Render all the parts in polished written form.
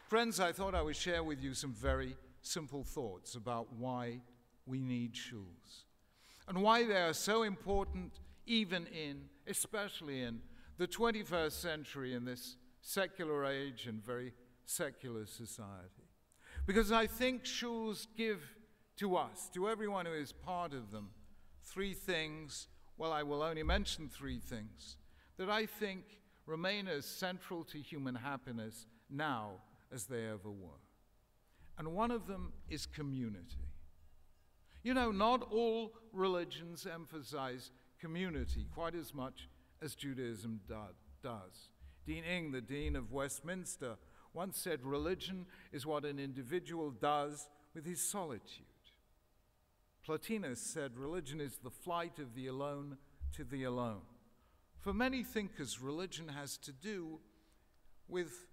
Friends, I thought I would share with you some very simple thoughts about why we need Schules and why they are so important especially in the 21st century in this secular age and very secular society. Because I think Schules give to us, to everyone who is part of them, three things, well, I will only mention three things, that I think remain as central to human happiness now as they ever were. And one of them is community. You know, not all religions emphasize community quite as much as Judaism does. Dean Ing, the Dean of Westminster, once said religion is what an individual does with his solitude. Plotinus said religion is the flight of the alone to the alone. For many thinkers, religion has to do with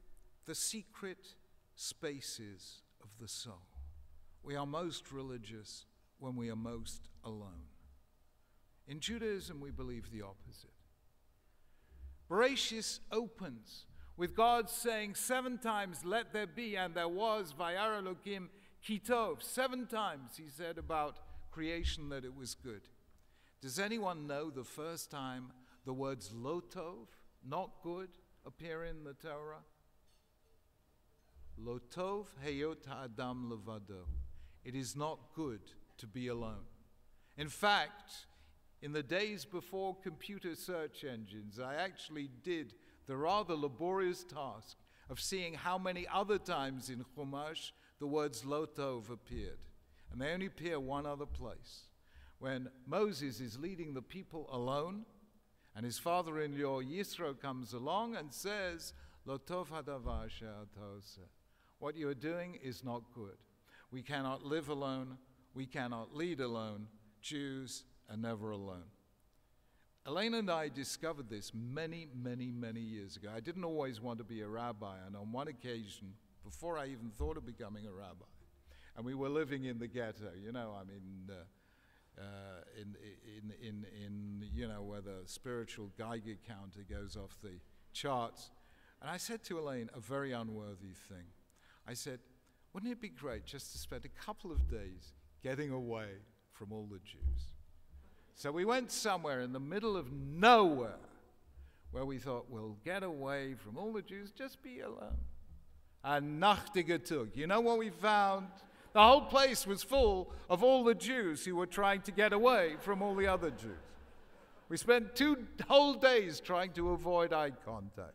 the secret spaces of the soul. We are most religious when we are most alone. In Judaism, we believe the opposite. Bereshis opens with God saying 7 times, let there be, and there was, Vayar Elokim ki tov. 7 times he said about creation that it was good. Does anyone know the first time the words lo tov, not good, appear in the Torah? Lo tov heyot ha'adam levado. It is not good to be alone. In fact, in the days before computer search engines, I actually did the rather laborious task of seeing how many other times in Chumash the words lo tov appeared. And they only appear one other place. When Moses is leading the people alone, and his father-in-law Yisro comes along and says, lo tov hadavar she'ata oseh. What you are doing is not good. We cannot live alone. We cannot lead alone. Jews are never alone. Elaine and I discovered this many, many, many years ago. I didn't always want to be a rabbi, and on one occasion, before I even thought of becoming a rabbi, and we were living in the ghetto, you know, I mean, you know, where the spiritual Geiger counter goes off the charts. And I said to Elaine a very unworthy thing. I said, wouldn't it be great just to spend a couple of days getting away from all the Jews? So we went somewhere in the middle of nowhere where we thought, we'll get away from all the Jews, just be alone. And nachtige Tug. You know what we found? The whole place was full of all the Jews who were trying to get away from all the other Jews. We spent 2 whole days trying to avoid eye contact.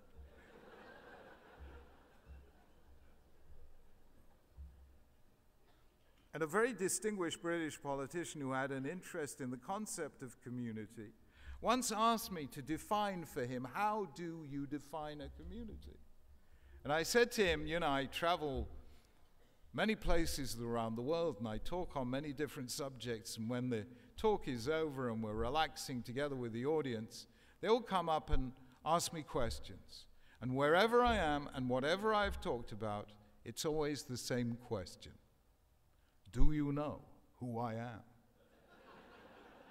And a very distinguished British politician who had an interest in the concept of community once asked me to define for him, how do you define a community? And I said to him, you know, I travel many places around the world and I talk on many different subjects, and when the talk is over and we're relaxing together with the audience, they all come up and ask me questions. And wherever I am and whatever I've talked about, it's always the same question. Do you know who I am?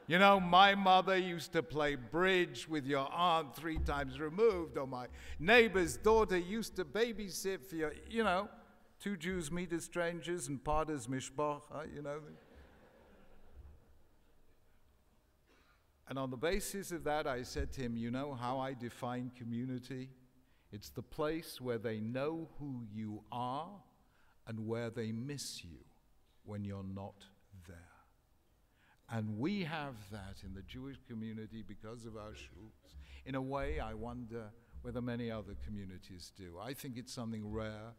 You know, my mother used to play bridge with your aunt 3 times removed, or my neighbor's daughter used to babysit for your, you know, 2 Jews meet as strangers and part as mishpacha, you know. And on the basis of that, I said to him, you know how I define community? It's the place where they know who you are and where they miss you when you're not there. And we have that in the Jewish community because of our Schules. In a way, I wonder whether many other communities do. I think it's something rare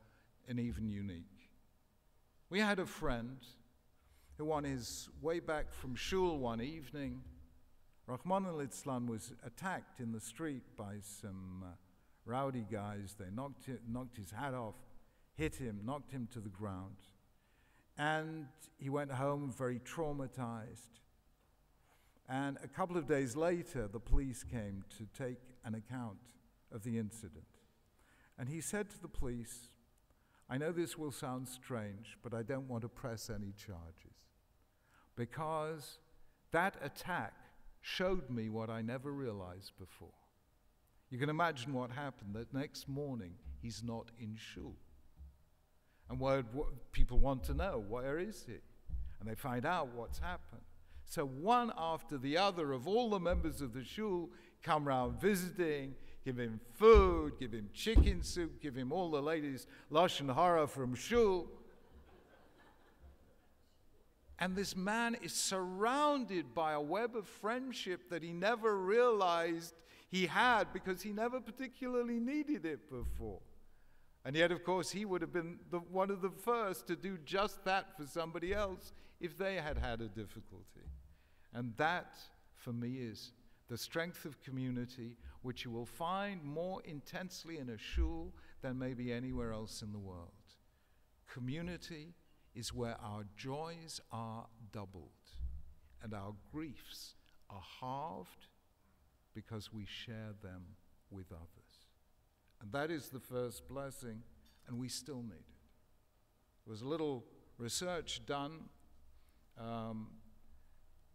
and even unique. We had a friend who on his way back from shul one evening, Rahman al-Islam was attacked in the street by some rowdy guys. They knocked his hat off, hit him, knocked him to the ground. And he went home very traumatized. And a couple of days later, the police came to take an account of the incident. And he said to the police, I know this will sound strange, but I don't want to press any charges. Because that attack showed me what I never realized before. You can imagine what happened. That next morning, he's not in shul. And people want to know, where is he? And they find out what's happened. So one after the other of all the members of the shul come round visiting, give him food, give him chicken soup, give him all the ladies' lashon hara from shul. And this man is surrounded by a web of friendship that he never realized he had because he never particularly needed it before. And yet, of course, he would have been one of the first to do just that for somebody else if they had had a difficulty. And that, for me, is the strength of community, which you will find more intensely in a shul than maybe anywhere else in the world. Community is where our joys are doubled and our griefs are halved because we share them with others. And that is the first blessing, and we still need it. There was a little research done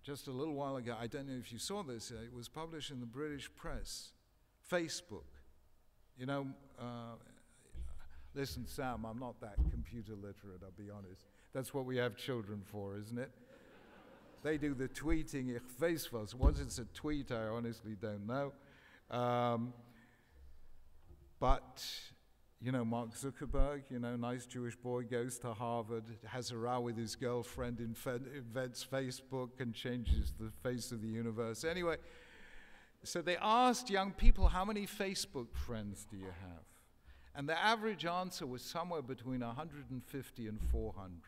just a little while ago. I don't know if you saw this. It was published in the British press. Facebook. You know, listen, Sam, I'm not that computer literate, I'll be honest. That's what we have children for, isn't it? They do the tweeting. Ich weiß was. What is a tweet? I honestly don't know. But, you know, Mark Zuckerberg, you know, nice Jewish boy, goes to Harvard, has a row with his girlfriend, invents Facebook and changes the face of the universe. Anyway, so they asked young people, how many Facebook friends do you have? And the average answer was somewhere between 150 and 400.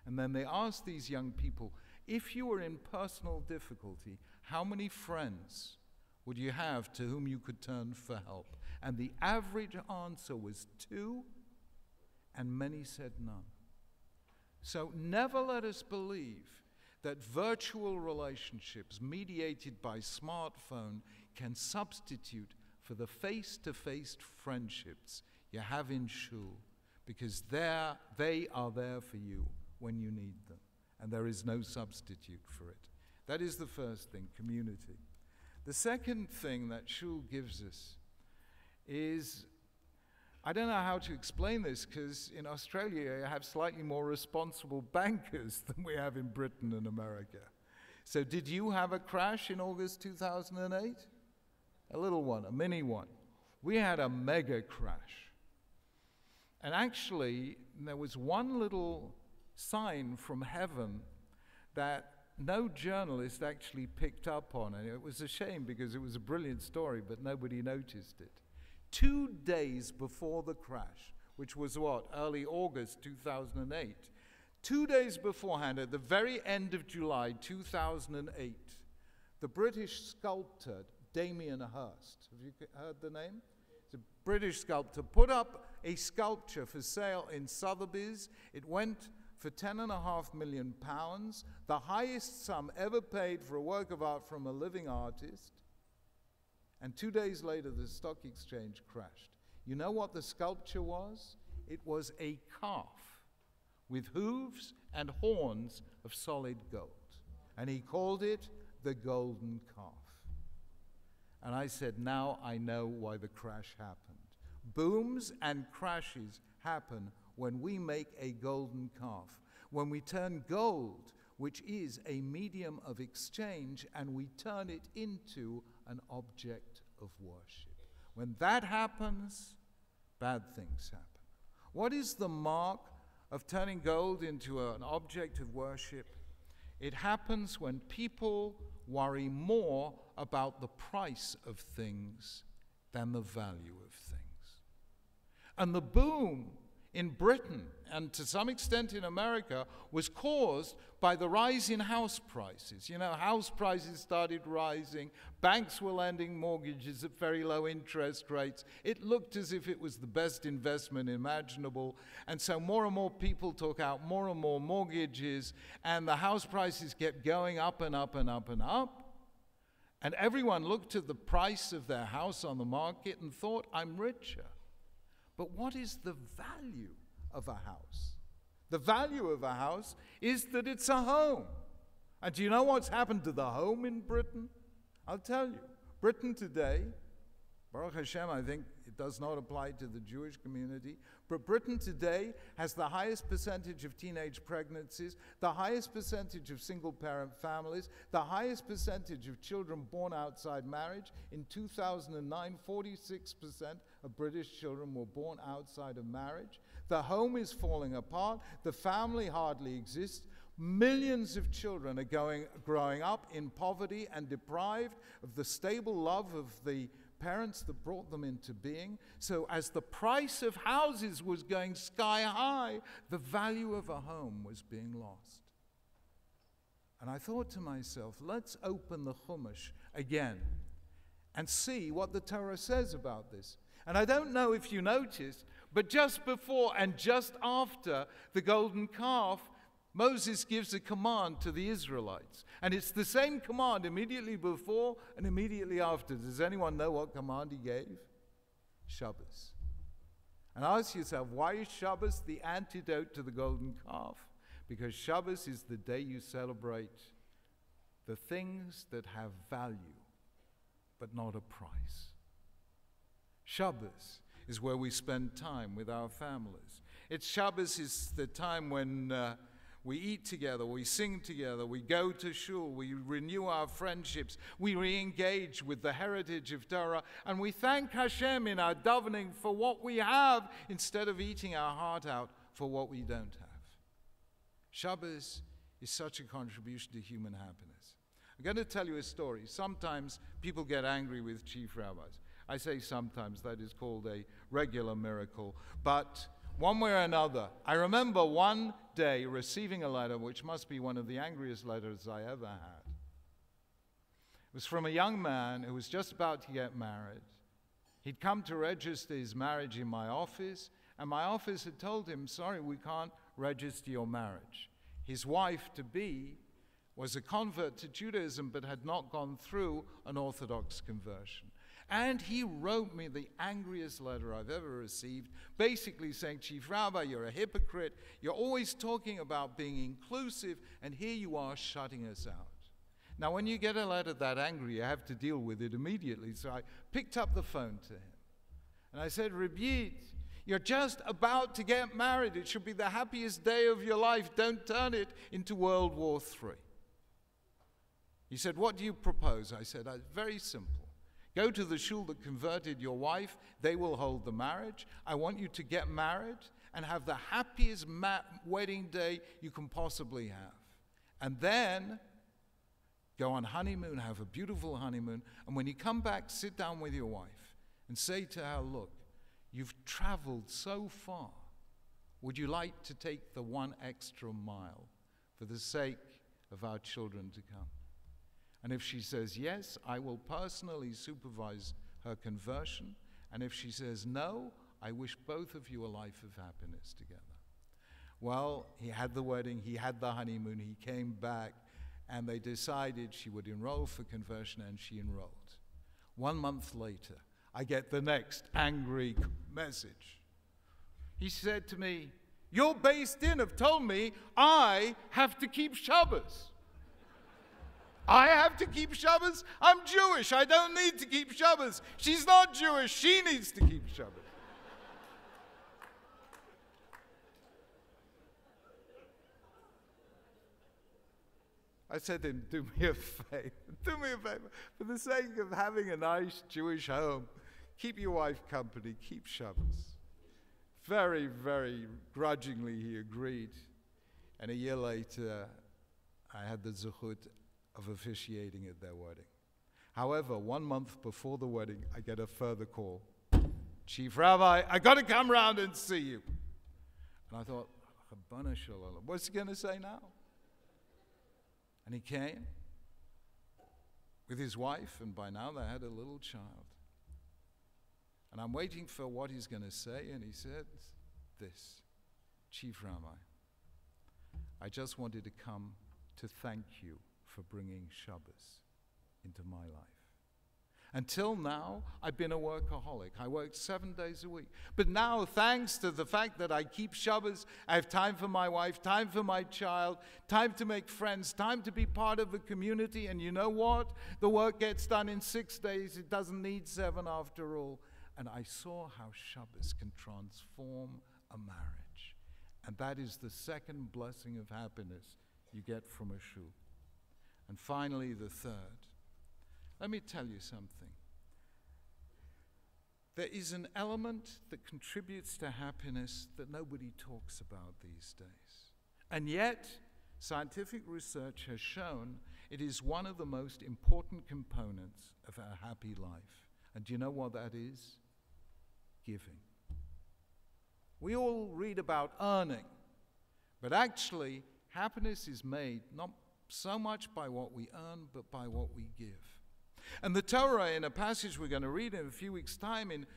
And then they asked these young people, if you were in personal difficulty, how many friends would you have to whom you could turn for help? And the average answer was 2, and many said none. So never let us believe that virtual relationships mediated by smartphone can substitute for the face-to-face friendships you have in shul, because they are there for you when you need them, and there is no substitute for it. That is the first thing, community. The second thing that shul gives us is, I don't know how to explain this, because in Australia you have slightly more responsible bankers than we have in Britain and America. So did you have a crash in August 2008? A little one, a mini one. We had a mega crash. And actually, there was one little sign from heaven that no journalist actually picked up on, and it was a shame because it was a brilliant story, but nobody noticed it. 2 days before the crash, which was what, early August 2008, 2 days beforehand, at the very end of July 2008, the British sculptor Damien Hirst, have you heard the name? It's a British sculptor, put up a sculpture for sale in Sotheby's. It went for £10.5 million, the highest sum ever paid for a work of art from a living artist. And 2 days later, the stock exchange crashed. You know what the sculpture was? It was a calf with hooves and horns of solid gold. And he called it the golden calf. And I said, now I know why the crash happened. Booms and crashes happen when we make a golden calf, when we turn gold, which is a medium of exchange, and we turn it into an object of worship. When that happens, bad things happen. What is the mark of turning gold into an object of worship? It happens when people worry more about the price of things than the value of things. And the boom in Britain, and to some extent in America, was caused by the rise in house prices. You know, house prices started rising, banks were lending mortgages at very low interest rates. It looked as if it was the best investment imaginable, and so more and more people took out more and more mortgages, and the house prices kept going up and up and up and up. And everyone looked at the price of their house on the market and thought, I'm richer. But what is the value of a house? The value of a house is that it's a home. And do you know what's happened to the home in Britain? I'll tell you. Britain today, Baruch Hashem, I think It does not apply to the Jewish community. But Britain today has the highest percentage of teenage pregnancies, the highest percentage of single-parent families, the highest percentage of children born outside marriage. In 2009, 46% of British children were born outside of marriage. The home is falling apart. The family hardly exists. Millions of children are growing up in poverty and deprived of the stable love of the parents that brought them into being. So as the price of houses was going sky high, the value of a home was being lost. And I thought to myself, let's open the Chumash again and see what the Torah says about this. And I don't know if you noticed, but just before and just after the golden calf, Moses gives a command to the Israelites. And it's the same command immediately before and immediately after. Does anyone know what command he gave? Shabbos. And ask yourself, why is Shabbos the antidote to the golden calf? Because Shabbos is the day you celebrate the things that have value, but not a price. Shabbos is where we spend time with our families. Shabbos is the time when we eat together, we sing together, we go to Shul, we renew our friendships, we re-engage with the heritage of Torah, and we thank Hashem in our davening for what we have instead of eating our heart out for what we don't have. Shabbos is such a contribution to human happiness. I'm going to tell you a story. Sometimes people get angry with chief rabbis. I say sometimes, that is called a regular miracle, but one way or another, I remember one day receiving a letter, which must be one of the angriest letters I ever had. It was from a young man who was just about to get married. He'd come to register his marriage in my office, and my office had told him, sorry, we can't register your marriage. His wife-to-be was a convert to Judaism, but had not gone through an Orthodox conversion. And he wrote me the angriest letter I've ever received, basically saying, Chief Rabbi, you're a hypocrite. You're always talking about being inclusive, and here you are shutting us out. Now, when you get a letter that angry, you have to deal with it immediately. So I picked up the phone to him, and I said, Rabbi, you're just about to get married. It should be the happiest day of your life. Don't turn it into World War III. He said, what do you propose? I said, very simple. Go to the shul that converted your wife. They will hold the marriage. I want you to get married and have the happiest wedding day you can possibly have. And then go on honeymoon, have a beautiful honeymoon. And when you come back, sit down with your wife and say to her, look, you've traveled so far. Would you like to take the one extra mile for the sake of our children to come? And if she says yes, I will personally supervise her conversion. And if she says no, I wish both of you a life of happiness together. Well, he had the wedding, he had the honeymoon, he came back, and they decided she would enroll for conversion, and she enrolled. 1 month later, I get the next angry message. He said to me, your Beis Din have told me I have to keep Shabbos. I have to keep Shabbos? I'm Jewish. I don't need to keep Shabbos. She's not Jewish. She needs to keep Shabbos. I said to him, do me a favor. Do me a favor. For the sake of having a nice Jewish home, keep your wife company. Keep Shabbos. Very, very grudgingly he agreed. And a year later, I had the zechut of officiating at their wedding. However, 1 month before the wedding, I get a further call. Chief Rabbi, I got to come round and see you. And I thought, what's he going to say now? And he came with his wife, and by now they had a little child. And I'm waiting for what he's going to say, and he said this, Chief Rabbi, I just wanted to come to thank you for bringing Shabbos into my life. Until now, I've been a workaholic. I worked 7 days a week. But now, thanks to the fact that I keep Shabbos, I have time for my wife, time for my child, time to make friends, time to be part of a community. And you know what? The work gets done in 6 days. It doesn't need 7 after all. and I saw how Shabbos can transform a marriage. And that is the second blessing of happiness you get from a shul. And finally, the third. Let me tell you something. There is an element that contributes to happiness that nobody talks about these days. And yet, scientific research has shown it is one of the most important components of our happy life. And do you know what that is? Giving. We all read about earning, but actually, happiness is made not so much by what we earn, but by what we give. And the Torah, in a passage we're going to read in a few weeks' time in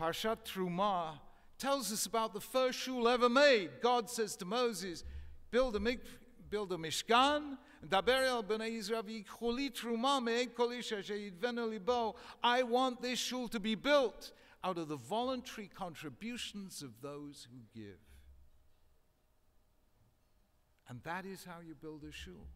Parshat Trumah, tells us about the first shul ever made. God says to Moses, build a mishkan, and daber el bnei Yisrael v'yikchu li trumah me'ed kol ish asher yidvenu libo. I want this shul to be built out of the voluntary contributions of those who give. And that is how you build a shul.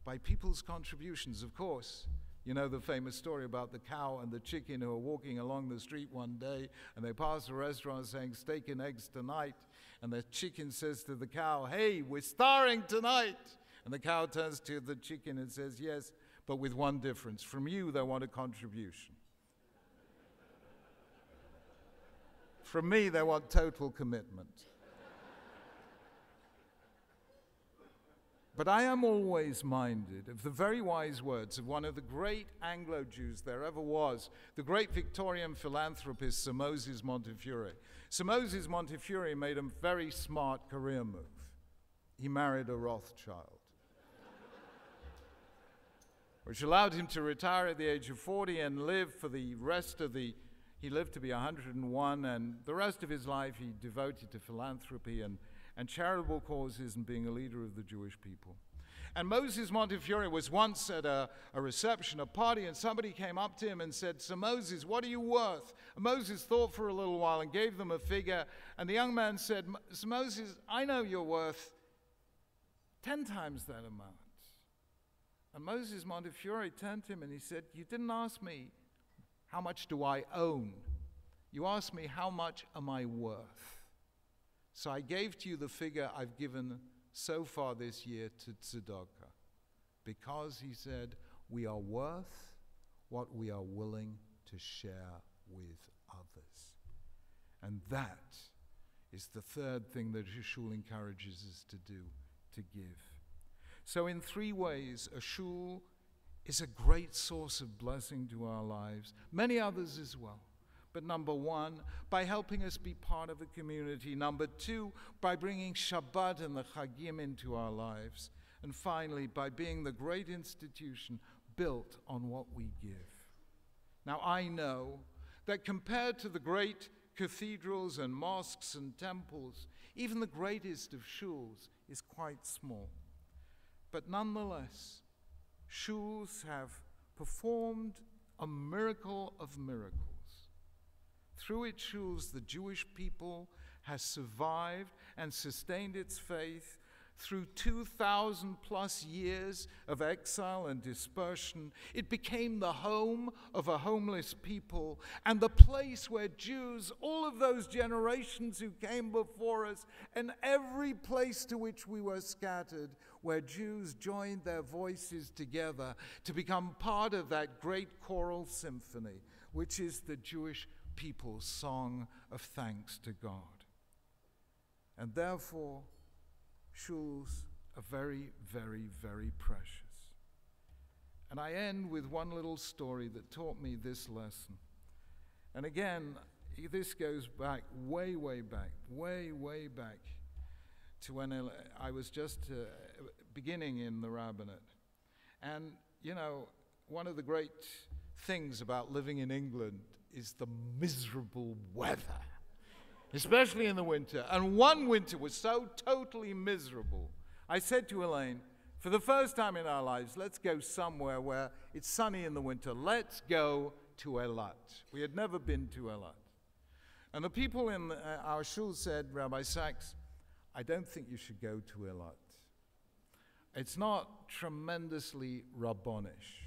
By people's contributions, of course. You know the famous story about the cow and the chicken who are walking along the street one day, and they pass a restaurant saying, steak and eggs tonight. And the chicken says to the cow, hey, we're starring tonight. And the cow turns to the chicken and says, yes, but with one difference. From you, they want a contribution. From me, they want total commitment. But I am always minded of the very wise words of one of the great Anglo-Jews there ever was, the great Victorian philanthropist Sir Moses Montefiore. Sir Moses Montefiore made a very smart career move. He married a Rothschild, which allowed him to retire at the age of 40 and live for the rest of he lived to be 101, and the rest of his life he devoted to philanthropy and charitable causes and being a leader of the Jewish people. And Moses Montefiore was once at a reception, a party, and somebody came up to him and said, Sir Moses, what are you worth? And Moses thought for a little while and gave them a figure, and the young man said, Sir Moses, I know you're worth 10 times that amount. And Moses Montefiore turned to him and he said, you didn't ask me, how much do I own? You asked me, how much am I worth? So I gave to you the figure I've given so far this year to tzedakah. Because, he said, we are worth what we are willing to share with others. And that is the third thing that a shul encourages us to do, to give. So in 3 ways, a shul is a great source of blessing to our lives, many others as well. But number 1, by helping us be part of a community. Number 2, by bringing Shabbat and the Chagim into our lives. And finally, by being the great institution built on what we give. Now, I know that compared to the great cathedrals and mosques and temples, even the greatest of shuls is quite small. But nonetheless, shuls have performed a miracle of miracles. Through its shuls, the Jewish people has survived and sustained its faith through 2,000 plus years of exile and dispersion. It became the home of a homeless people and the place where Jews, all of those generations who came before us, and every place to which we were scattered, where Jews joined their voices together to become part of that great choral symphony, which is the Jewish people's song of thanks to God. And therefore, shuls are very, very, very precious. And I end with one little story that taught me this lesson. And again, this goes back, way, way back to when I was just beginning in the rabbinate. And, you know, one of the great things about living in England is the miserable weather, especially in the winter. And one winter was so totally miserable. I said to Elaine, for the first time in our lives, let's go somewhere where it's sunny in the winter. Let's go to Eilat. We had never been to Eilat. And the people in our shul said, Rabbi Sachs, I don't think you should go to Eilat. It's not tremendously rabbonish.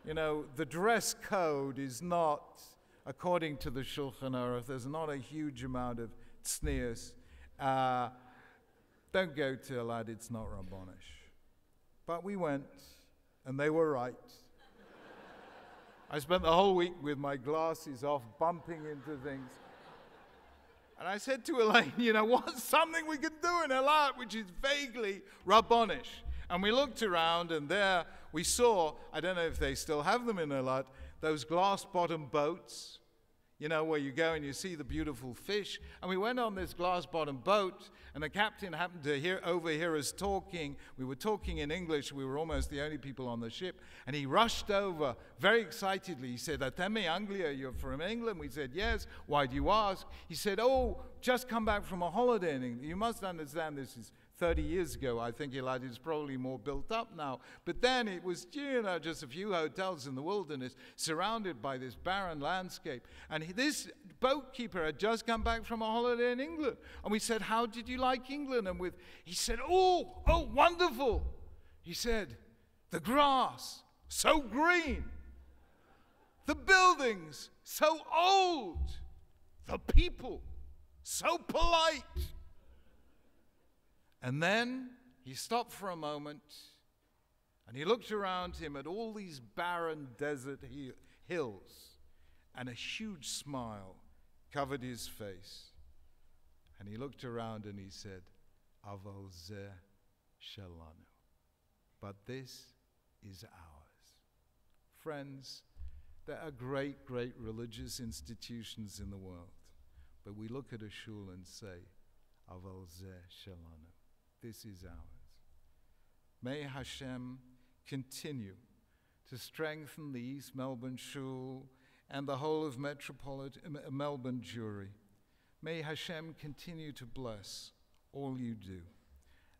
You know, the dress code is not, according to the Shulchan Aruch, there's not a huge amount of tznius. Don't go to Elad, it's not Rabbonish. But we went, and they were right. I spent the whole week with my glasses off, bumping into things. And I said to Elaine, you know, what's something we could do in Elad which is vaguely Rabbonish? And we looked around, and there we saw, I don't know if they still have them in Elad, those glass-bottom boats, you know, where you go and you see the beautiful fish. And we went on this glass-bottom boat, and the captain happened to overhear us talking. We were talking in English. We were almost the only people on the ship. And he rushed over very excitedly. He said, Atemi Anglia, you're from England? We said, yes. Why do you ask? He said, oh, just come back from a holiday in England. You must understand this is 30 years ago. I think Elad is probably more built up now. But then it was, you know, just a few hotels in the wilderness, surrounded by this barren landscape. And this boatkeeper had just come back from a holiday in England. And we said, how did you like England? And he said, oh, wonderful. He said, the grass, so green. The buildings, so old. The people, so polite. And then he stopped for a moment, and he looked around him at all these barren desert hills, and a huge smile covered his face. And he looked around and he said, Aval zeh shelanu. But this is ours. Friends, there are great, great religious institutions in the world, but we look at a shul and say, Aval zeh shelanu. This is ours. May Hashem continue to strengthen the East Melbourne Shul and the whole of Metropolitan Melbourne Jewry. May Hashem continue to bless all you do.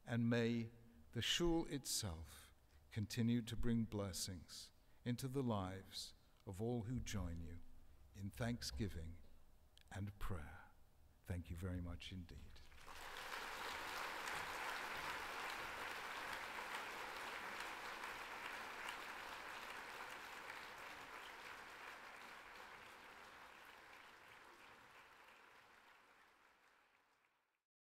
And may the Shul itself continue to bring blessings into the lives of all who join you in thanksgiving and prayer. Thank you very much indeed.